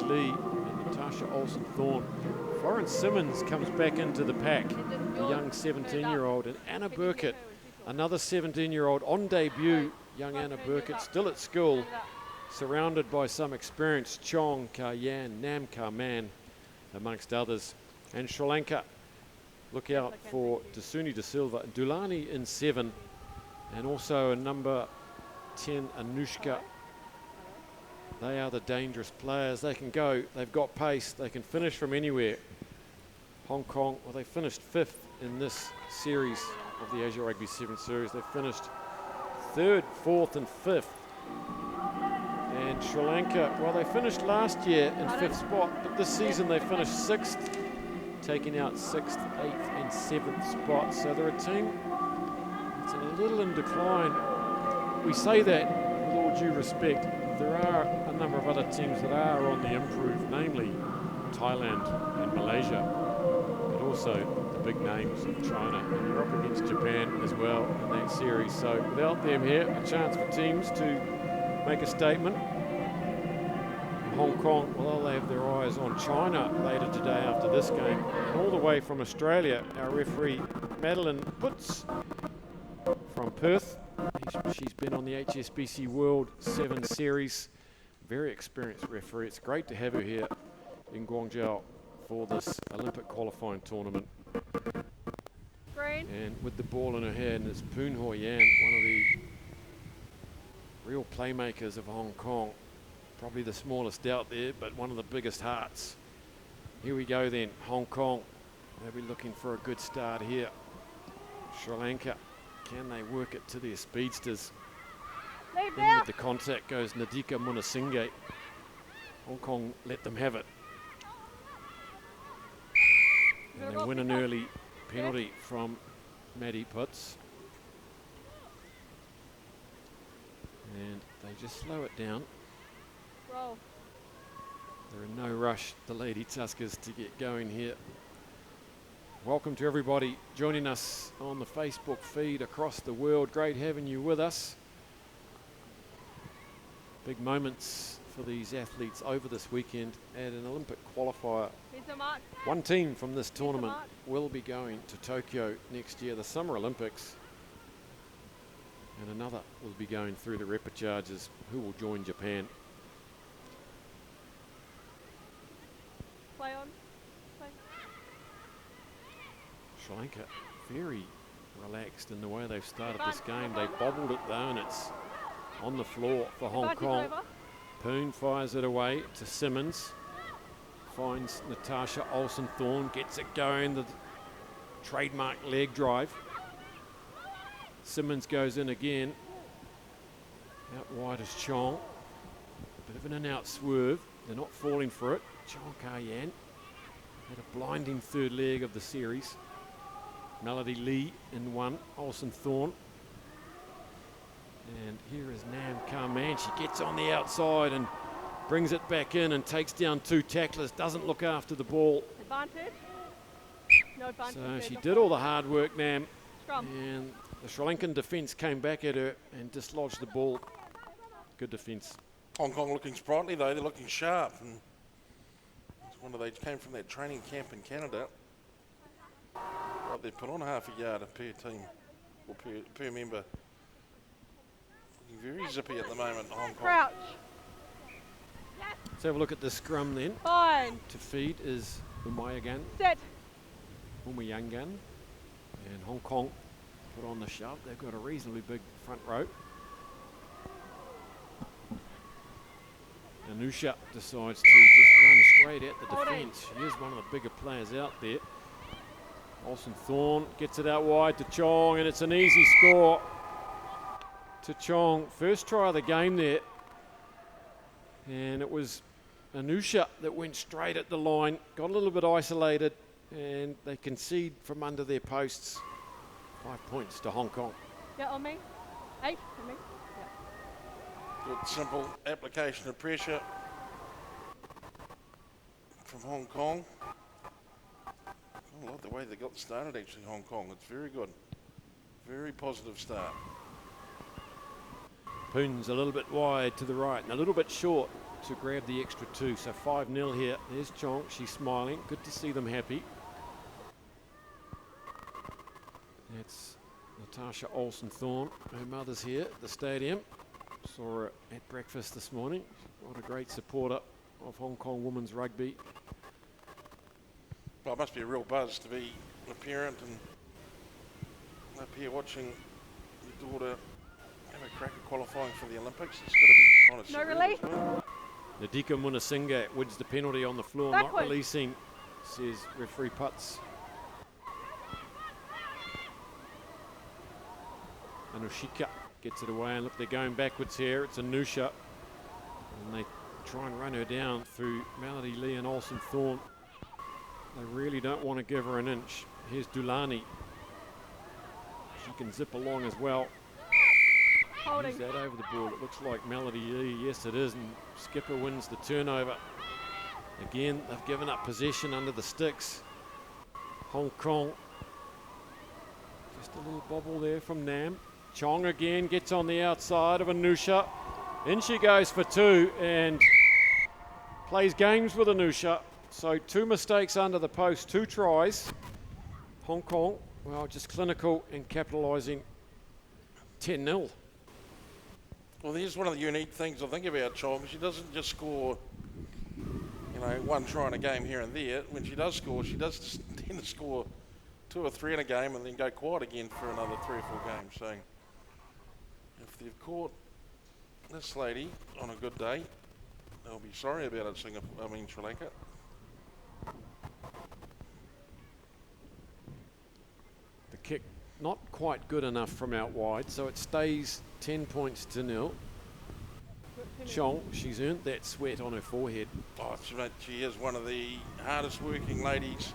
Lee and Natasha Olsen-Thorne. Florence Simmons comes back into the pack, the young 17-year-old, and Anna Burkett, another 17-year-old on debut. Young Anna Burkett still at school, surrounded by some experience, Chong, Ka-Yan, Nam Ka-Man, amongst others. And Sri Lanka, look out for Dasuni De Silva, Dulani in 7, and also a number 10, Anushka. They are the dangerous players. They can go, they've got pace, they can finish from anywhere. Hong Kong, well, they finished 5th in this series of the Asia Rugby 7 series. They finished 3rd, 4th and 5th. And Sri Lanka, well, they finished last year in 5th spot, but this season they finished 6th, taking out 6th, 8th and 7th spots. So they're a team that's a little in decline. We say that with all due respect. There are a number of other teams that are on the improve, namely Thailand and Malaysia, but also the big names of China, and you're up against Japan as well in that series. So without them here, a chance for teams to make a statement. Hong Kong, well, they have their eyes on China later today after this game. And all the way from Australia, our referee Madeline Putz from Perth. She's been on the HSBC World 7 series. Very experienced referee. It's great to have her here in Guangzhou for this Olympic qualifying tournament. Green. And with the ball in her hand is Poon Hoi Yan, one of the real playmakers of Hong Kong. Probably the smallest out there, but one of the biggest hearts. Here we go then, Hong Kong. They'll be looking for a good start here. Sri Lanka, can they work it to their speedsters? In with the contact goes Nadika Munasinghe. Hong Kong let them have it. And they win an early penalty from Maddie Putz. And they just slow it down. Roll. They're in no rush, the Lady Tuskers, to get going here. Welcome to everybody joining us on the Facebook feed across the world. Great having you with us. Big moments for these athletes over this weekend at an Olympic qualifier. One team from this tournament will be going to Tokyo next year, the Summer Olympics. And another will be going through the repecharges, who will join Japan. Play on. Play. Sri Lanka very relaxed in the way they've started this game. They bobbled it though, and it's on the floor for Hong Kong. Poon fires it away to Simmons. Finds Natasha Olsen-Thorne, gets it going, the trademark leg drive. Simmons goes in again. Out wide is Chong. Bit of an in-out swerve. They're not falling for it. Chong Ka-Yan had a blinding third leg of the series. Melody Lee in 1, Olsen-Thorne. And here is Nam Ka-Man. She gets on the outside and brings it back in and takes down 2 tacklers. Doesn't look after the ball. Advantage. No advantage. So she did all the hard work, Nam. Scrum. And the Sri Lankan defence came back at her and dislodged the ball. Good defence. Hong Kong looking sprightly though, they're looking sharp. And they came from that training camp in Canada. Right, they put on half a yard per team, or per member. Looking very zippy at the moment, Hong Kong. Crouch. Let's have a look at the scrum then. Fine. To feed is Umayagan, Set. Umayangan, and Hong Kong put on the shove. They've got a reasonably big front row. Anusha decides to just run straight at the defence. She is one of the bigger players out there. Olsen-Thorne gets it out wide to Chong, and it's an easy score to Chong. First try of the game there. And it was Anusha that went straight at the line, got a little bit isolated, and they concede from under their posts. 5 points to Hong Kong. Yeah, on me. 8 on me. Good simple application of pressure from Hong Kong. I like the way they got started actually, Hong Kong. It's very good. Very positive start. Poon's a little bit wide to the right and a little bit short to grab the extra 2. So 5-0 here. There's Chong. She's smiling. Good to see them happy. That's Natasha Olsen-Thorne. Her mother's here at the stadium. Saw her at breakfast this morning. What a great supporter of Hong Kong women's rugby. Well, it must be a real buzz to be a parent and up here watching your daughter have a crack at qualifying for the Olympics. It's got to be kind of No surreal relief. as well. Nadika Munasinga wins the penalty on the floor, Backward. not releasing, says referee Putz. Anushika gets it away, and look, they're going backwards here. It's Anusha, and they try and run her down through Melody Lee and Olsen-Thorne. They really don't want to give her an inch. Here's Dulani. She can zip along as well. Holding. Use that over the ball. It looks like Melody Lee. Yes, it is. And Skipper wins the turnover. Again, they've given up possession under the sticks. Hong Kong. Just a little bobble there from Nam. Chong again gets on the outside of Anusha. In she goes for 2 and plays games with Anusha. So 2 mistakes under the post, 2 tries. Hong Kong, well, just clinical and capitalising. 10-0. Well, here's one of the unique things I think about Chong. She doesn't just score, you know, 1 try in a game here and there. When she does score, she does tend to score 2 or 3 in a game and then go quiet again for another 3 or 4 games. So if they've caught this lady on a good day, they'll be sorry about it, Sri Lanka. The kick not quite good enough from out wide, so it stays 10 points to 0. Chong, she's earned that sweat on her forehead. Oh, she is one of the hardest working ladies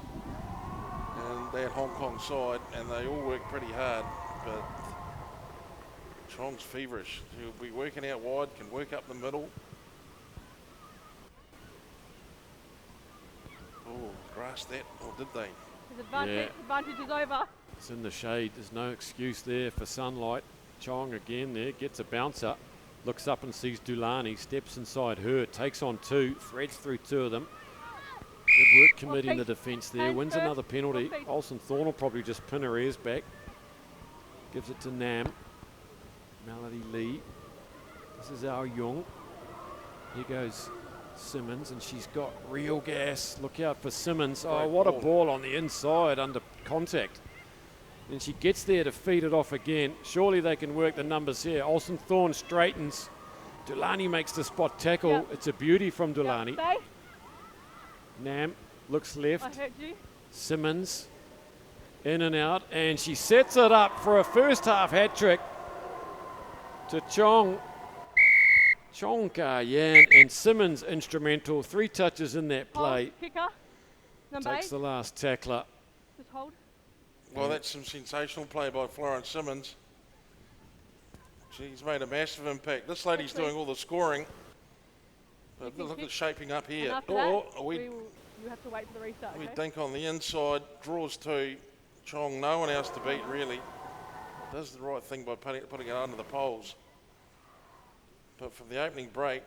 in that Hong Kong side, and they all work pretty hard, but Chong's feverish. She'll be working out wide, can work up the middle. Oh, grasped that, or did they? His advantage, Yeah. advantage is over. It's in the shade. There's no excuse there for sunlight. Chong again there, gets a bouncer. Looks up and sees Dulani, steps inside her, takes on 2, threads through 2 of them. Good work committing the defence there, Hands wins first. another penalty. Off feet. Olsen-Thorne will probably just pin her ears back. Gives it to Nam. Melody Lee. This is Ao Young. Here goes Simmons, and she's got real gas. Look out for Simmons. Oh, Great what a ball. ball on the inside under contact. And she gets there to feed it off again. Surely they can work the numbers here. Olsen-Thorne straightens. Dulani makes the spot tackle. Yep. It's a beauty from Dulani. Yep, stay. Nam looks I left. heard you. Simmons in and out, and she sets it up for a first half hat trick to Chong. Chong Ka-Yan and Simmons instrumental. 3 touches in that play. Hold, kicker. Number Takes 8. the last tackler. Just hold. Well, that's some sensational play by Florence Simmons. She's made a massive impact. This lady's doing all the scoring. But look at shaping up And here. after Oh, that, we you have to wait for the restart. we Okay? dink on the inside, draws 2. Chong, no one else to beat really. Does the right thing by putting it under the poles. But from the opening break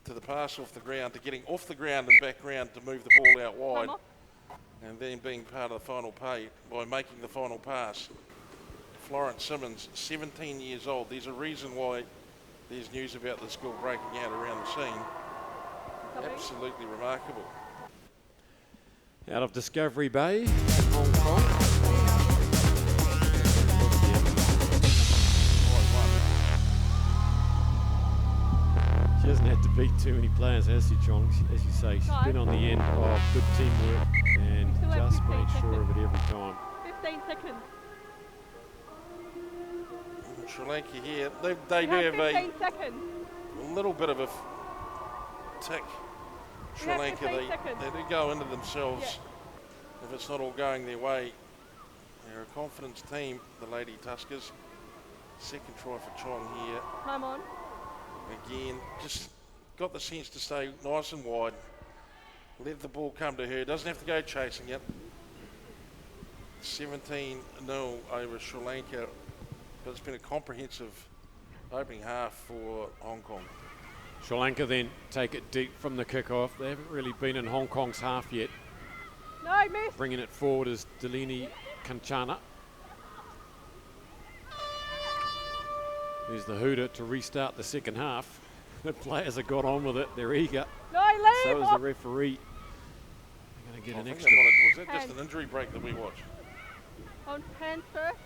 to the pass off the ground, to getting off the ground and back round to move the ball out wide, Time off. and then being part of the final pay by making the final pass. Florence Simmons, 17 years old. There's a reason why there's news about this girl breaking out around the scene. Copy. Absolutely remarkable. Out of Discovery Bay in Hong Kong. She hasn't had to beat too many players, has she, Chong? As you say, she's been on the end of good teamwork and Still have just 15 made sure of it seconds. every time. 15 seconds. Sri Lanka here, they You do have 15 seconds. a little bit of a tick. You Sri have Lanka, 15 seconds. they do go into themselves Yeah. if it's not all going their way. They're a confidence team, the Lady Tuskers. Second try for Chong here. Time on. Again, just got the sense to stay nice and wide. Let the ball come to her. Doesn't have to go chasing it. 17-0 over Sri Lanka. But it's been a comprehensive opening half for Hong Kong. Sri Lanka then take it deep from the kickoff. They haven't really been in Hong Kong's half yet. No, miss. Bringing it forward is Delini Kanchana. There's the hooter to restart the second half. The players have got on with it. They're eager. No, leave. So is the referee. They're going to get I an think extra. was that just an injury break that we watched? On hands first.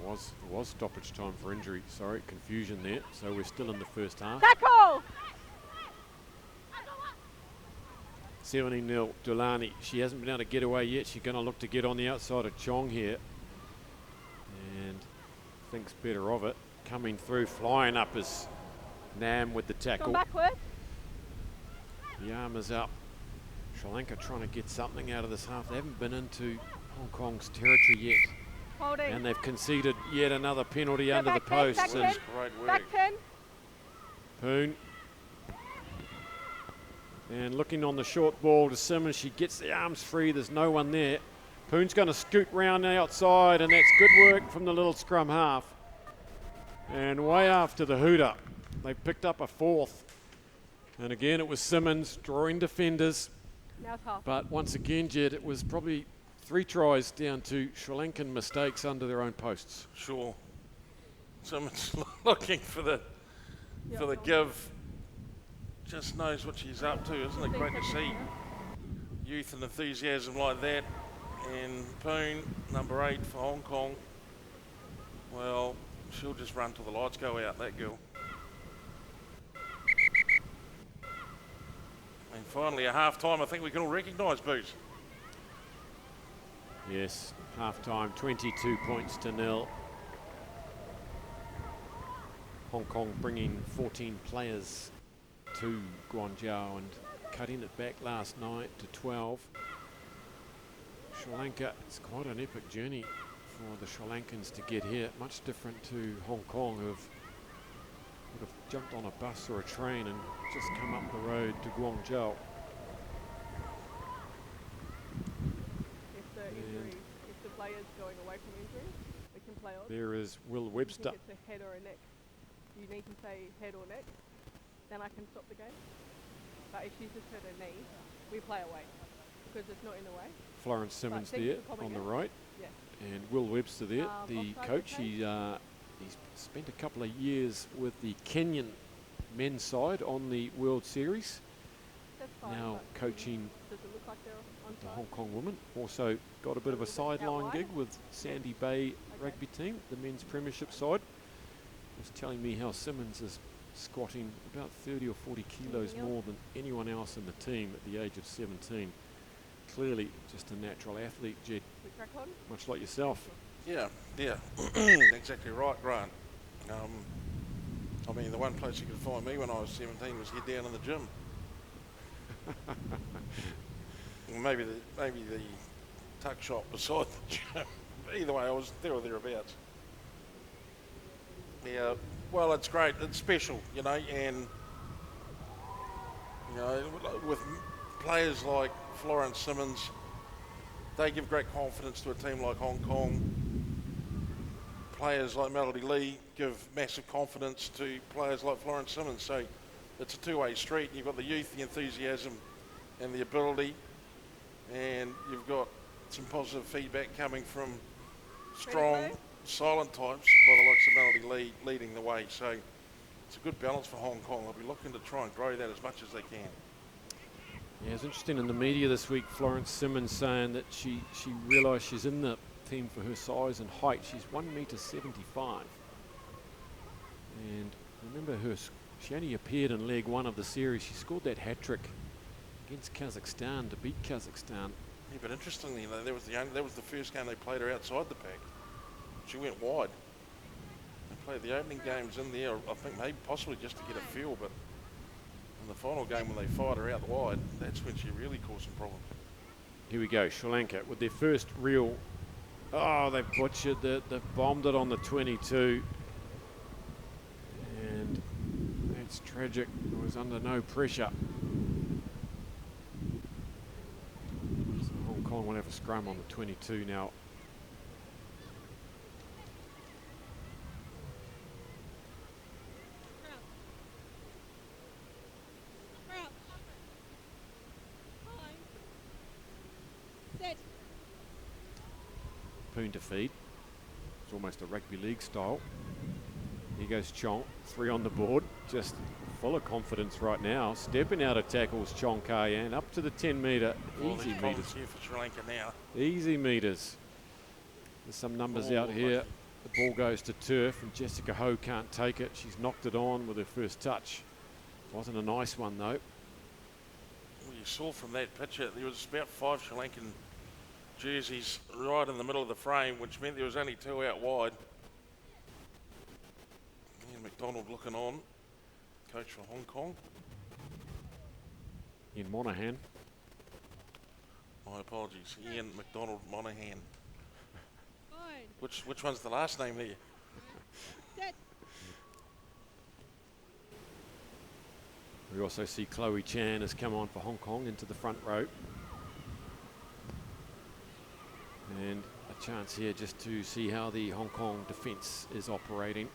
It was stoppage time for injury. Sorry, confusion there. So we're still in the first half. Tackle. 17-0 Dulani. She hasn't been able to get away yet. She's going to look to get on the outside of Chong here. And thinks better of it. Coming through, flying up is Nam with the tackle. Gone backward. The arm is up. Sri Lanka trying to get something out of this half. They haven't been into Hong Kong's territory yet. Holding. And they've conceded yet another penalty Go under the back 10, posts. back And 10. Great work. Back 10. Poon. And looking on the short ball to Simmons. She gets the arms free. There's no one there. Poon's going to scoot round the outside, and that's good work from the little scrum half. And way after the hooter, they picked up a fourth. And again, it was Simmons drawing defenders. Now it's half. But once again, Jed, it was probably 3 tries down to Sri Lankan mistakes under their own posts. Sure. Someone's looking for the give. Just knows what she's up to, isn't it? Great to see youth and enthusiasm like that. And Poon, number 8 for Hong Kong. Well, she'll just run till the lights go out, that girl. And finally, a half-time, I think we can all recognise, Boots. Yes, half-time, 22 points to 0. Hong Kong bringing 14 players to Guangzhou and cutting it back last night to 12. Sri Lanka, it's quite an epic journey for the Sri Lankans to get here. Much different to Hong Kong, who would have jumped on a bus or a train and just come up the road to Guangzhou. If the player's going away from injury, we can play on. There is Will Webster. If it's a head or a neck, you need to say head or neck, then I can stop the game. But if she's just hurt her knee, we play away because it's not in the way. Florence Simmons Right, there thank you for on the coming right. Yeah. And Will Webster there, the offside, coach. okay. He's spent a couple of years with the Kenyan men's side on the World Series. That's fine. Now but coaching does it look like they're on the side? Hong Kong women. Also got a bit of a Is it out sideline wide? gig with Sandy Bay rugby team, the men's premiership side. Was telling me how Simmons is squatting about 30 or 40 kilos Anything else? more than anyone else in the team at the age of 17. Clearly just a natural athlete, Jed, We crack on? much like yourself. Yeah, exactly right, Grant. I mean, the one place you could find me when I was 17 was here down in the gym. maybe the tuck shop beside the gym. Either way, I was there or thereabouts. Yeah, well, it's great. It's special, you know, and you know, with players like Florence Simmons, they give great confidence to a team like Hong Kong. Players like Melody Lee give massive confidence to players like Florence Simmons. So it's a two-way street. You've got the youth, the enthusiasm, and the ability, and you've got some positive feedback coming from strong, silent types by the likes of Melody Lee leading the way. So it's a good balance for Hong Kong. They'll be looking to try and grow that as much as they can. Yeah, it's interesting in the media this week, Florence Simmons saying that she realised she's in the team for her size and height. She's 1.75 m. And remember she only appeared in leg 1 of the series. She scored that hat-trick against Kazakhstan to beat Kazakhstan. Yeah, but interestingly, though, that was the first game they played her outside the pack. She went wide. They played the opening games in there, I think maybe possibly just to get a feel, but in the final game when they fired her out wide, that's when she really caused some problems. Here we go, Sri Lanka with their first real, they butchered it, they bombed it on the 22. And that's tragic, it was under no pressure. So Hong Kong will have a scrum on the 22 now. Poon to feed. It's almost a rugby league style. Here goes Chong, 3 on the board, just full of confidence right now. Stepping out of tackles, Chong Kayan up to the 10 metre. Easy metres. Here for Sri Lanka now. Easy metres. There's some numbers out here. The ball goes to turf and Jessica Ho can't take it. She's knocked it on with her first touch. Wasn't a nice one though. Well, you saw from that picture there was about 5 Sri Lankan jerseys right in the middle of the frame, which meant there was only 2 out wide. Ian McDonald looking on, coach for Hong Kong. In Monaghan. My apologies, Ian McDonald Monaghan. Which one's the last name there? We also see Chloe Chan has come on for Hong Kong into the front row. And a chance here just to see how the Hong Kong defence is operating.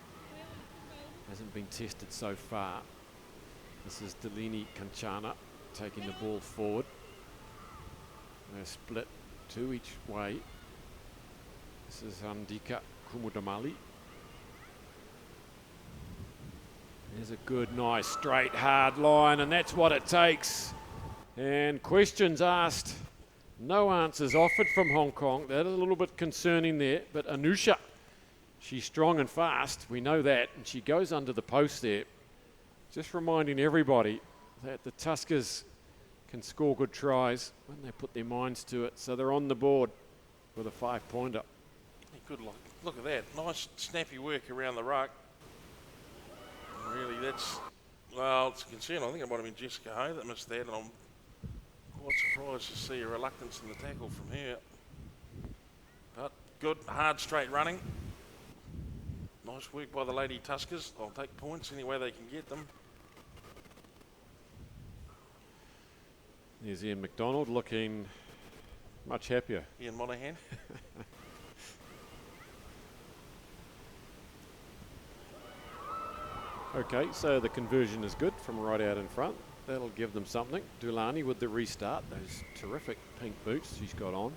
Hasn't been tested so far. This is Delini Kanchana taking the ball forward. They're split 2 each way. This is Andika Kumudamali. There's a good, nice, straight, hard line, and that's what it takes. And questions asked. No answers offered from Hong Kong. That is a little bit concerning there. But Anusha, she's strong and fast. We know that. And she goes under the post there. Just reminding everybody that the Tuskers can score good tries when they put their minds to it. So they're on the board with a 5-pointer. Good look at that. Nice snappy work around the ruck. And really, that's, well, it's a concern. I think it might have been Jessica Ho that missed that, and I'm quite surprised to see a reluctance in the tackle from her. But good, hard, straight running. Nice work by the Lady Tuskers. I'll take points any way they can get them. There's Ian McDonald looking much happier. Ian Monaghan. Okay, so the conversion is good from right out in front. That'll give them something. Dulani with the restart. Those terrific pink boots she's got on.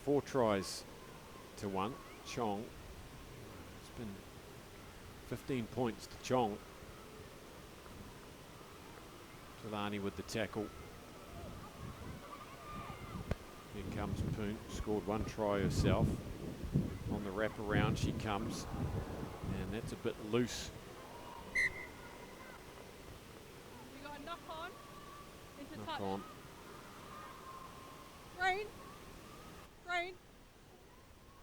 4 tries to 1. Chong. It's been 15 points to Chong. Dulani with the tackle. Here comes Poon. Scored 1 try herself. On the wraparound she comes. And that's a bit loose. We got a knock on into Knock touch. on. Rain.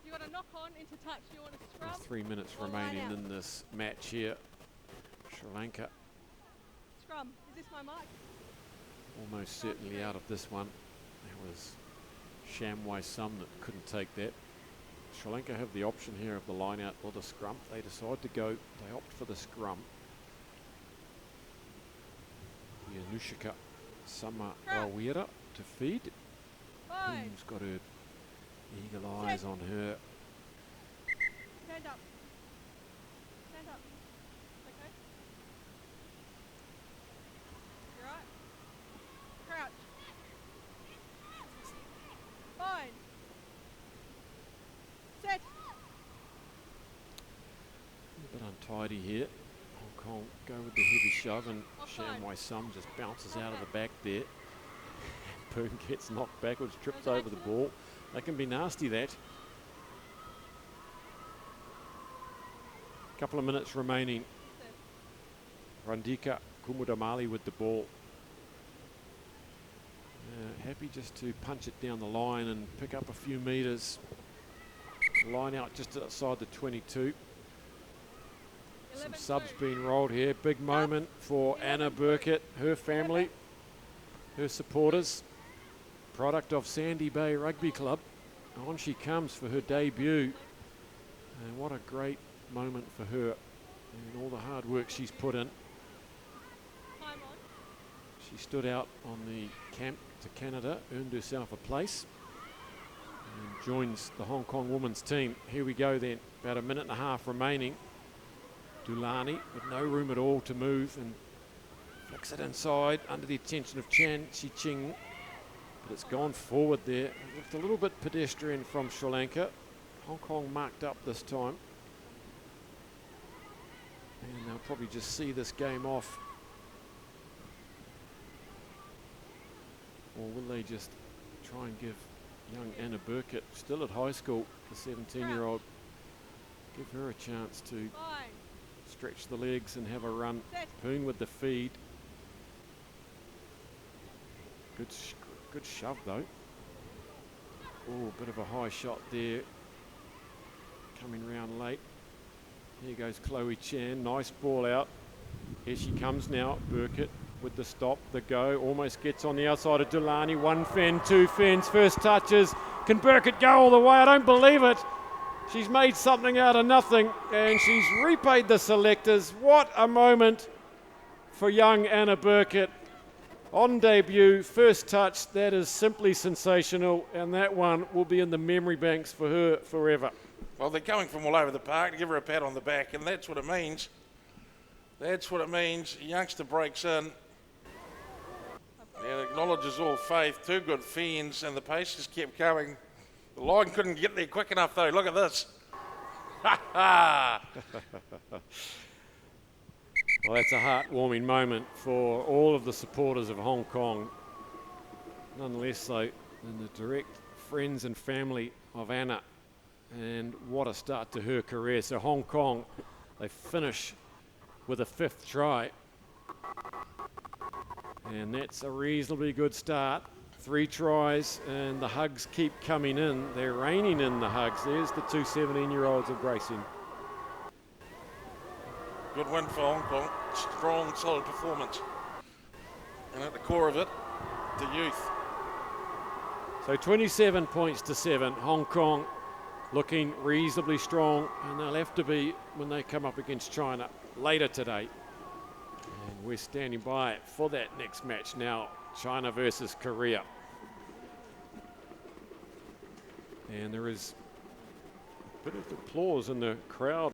You got a knock on into touch. You want to scrub? There's 3 minutes Or line remaining out? in this match here. Sri Lanka Scrum. Is this my mic? almost certainly out of this one. There was Shamwai Sum that couldn't take that. Sri Lanka have the option here of the line out or the scrum. They decide to go, they opt for the scrum. Yanushika Sama Rawira to feed. Fine. Who's got her eagle eyes on her. Stand up. Stand up. Okay. You right? Crouch. Fine. Set. A bit untidy here. Hong Kong go with the heavy shove and Offside. Shamwai Sum just bounces out of the back there. Poon gets knocked backwards, trips over the ball. That can be nasty, that. Couple of minutes remaining. Randika Kumudamali with the ball. Happy just to punch it down the line and pick up a few metres. Line out just outside the 22. Some subs being rolled here. Big moment for Anna Burkett, her family, her supporters. Product of Sandy Bay Rugby Club. On she comes for her debut. And what a great moment for her. And all the hard work she's put in. Time on. She stood out on the camp to Canada, earned herself a place. And joins the Hong Kong women's team. Here we go then. About a minute and a half remaining. Dulani with no room at all to move and flicks it inside under the attention of Chan Chi-Ching. but it's gone forward there. It looked a little bit pedestrian from Sri Lanka. Hong Kong marked up this time. And they'll probably just see this game off. Or will they just try and give young Anna Burkett, still at high school, the 17-year-old, give her a chance to stretch the legs and have a run. Poon with the feed. Good shove though. Oh, bit of a high shot there. Coming round late. Here goes Chloe Chan. Nice ball out. Here she comes now. Burkett with the stop, the go. Almost gets on the outside of Dulani. One fen, two fens. First touches. Can Burkett go all the way? I don't believe it. She's made something out of nothing, and she's repaid the selectors. What a moment for young Anna Burkett. On debut, first touch, that is simply sensational, and that one will be in the memory banks for her forever. Well, they're coming from all over the park to give her a pat on the back, and that's what it means. That's what it means. A youngster breaks in and acknowledges all faith. Two good fens, and the pace just kept coming. The line couldn't get there quick enough, though. Look at this. Ha ha! Well, that's a heartwarming moment for all of the supporters of Hong Kong. Nonetheless, though, and the direct friends and family of Anna. And what a start to her career. So Hong Kong, they finish with a 5th try. And that's a reasonably good start. 3 tries, and the hugs keep coming in. They're raining in the hugs. There's the two 17-year-olds embracing. Good win for Hong Kong. Strong, solid performance. And at the core of it, the youth. So 27 points to 7. Hong Kong looking reasonably strong, and they'll have to be when they come up against China later today. And we're standing by for that next match now, China versus Korea. And there is a bit of applause in the crowd